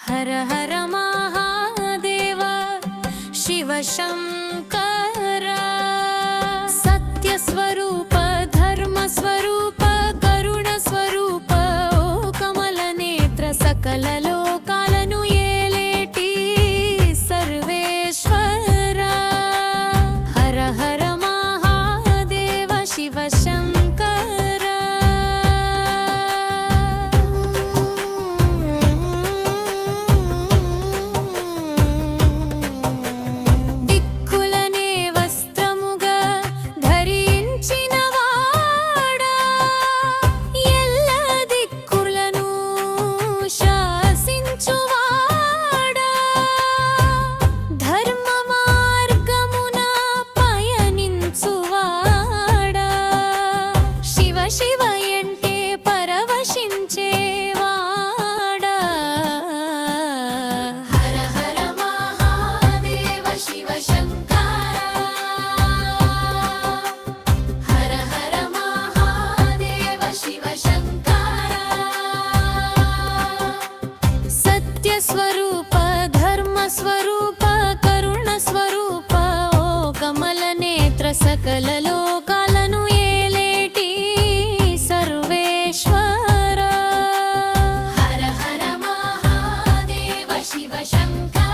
हर हर महादेव शिव शंकर सत्यस्वरूप धर्मस्वरूप करुणस्वरूप ओ कमलनेत्र सकल लोकाలను ఏలేటి सर्वेश्वर हर हर महादेव शिव शंकर దిక్కులనే వస్త్రముగా ధరించినవాడా ఎల్ల దిక్కులను శాసించువాడా ధర్మ మార్గమున పయనించువాడా శివ శివ ఎంటే పరవశించేవాడా హర హర మహాదేవ శివ శంకర హర హర మహాదేవ శివ శంకర సత్య స్వరూప ధర్మ స్వరూప కరుణ స్వరూప ఓ కమల నేత్ర సకల లోకాలను ఏలేటి సర్వేశ్వర హర హర మహాదేవ శివ శంకర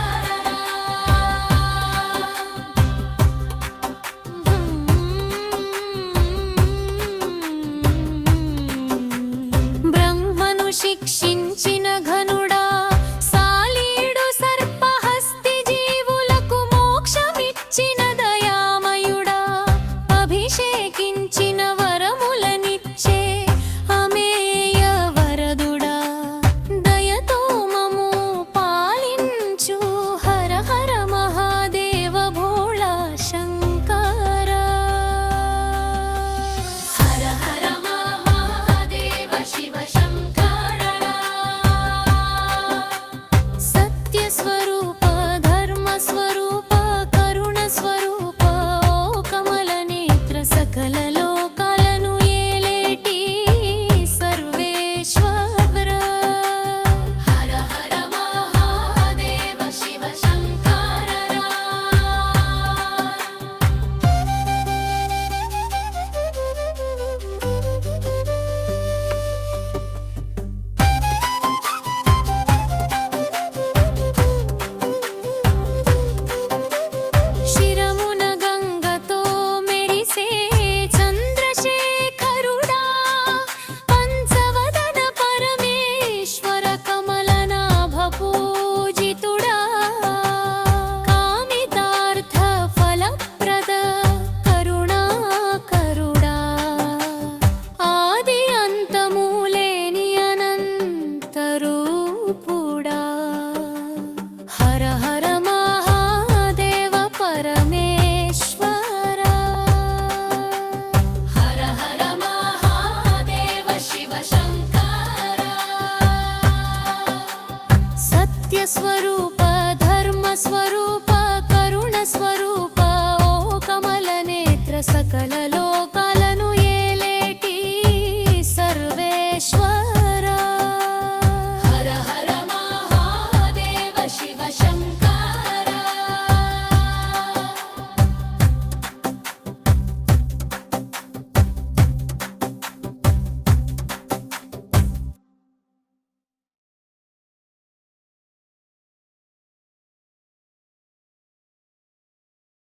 బ్రహ్మను శిక్షించిన ఘనుడా సాలీడు సర్పహస్తి జీవులకు మోక్షమిచ్చిన దయామయుడా అభిషేకించిన వరములనిచ్చే అమేయ వరదుడా దయతో మము పాలించు హర హర మహాదేవ భోళా శంకర హర హర మహాదేవ శివ శంకర సత్య స్వరూప ధర్మ స్వరూప కరుణ స్వరూప ఓ కమల నేత్ర సకల లోకాలను ఏలేటి సర్వేశ్వర హర హర మహాదేవ శివ శంకర శిరమున గంగతో మెరిసే చంద్రశేఖరుడా పంచవదన పరమేశ్వర కమలనాభ పూజితుడా కామితార్థ ఫలప్రద కరుణాకరుడా ఆది అంతములేని అనంతరూపుడా హర హర మహాదేవ పరమేశ్వర హర హర మహాదేవ శివ శంకర సత్య స్వరూప ధర్మ స్వరూప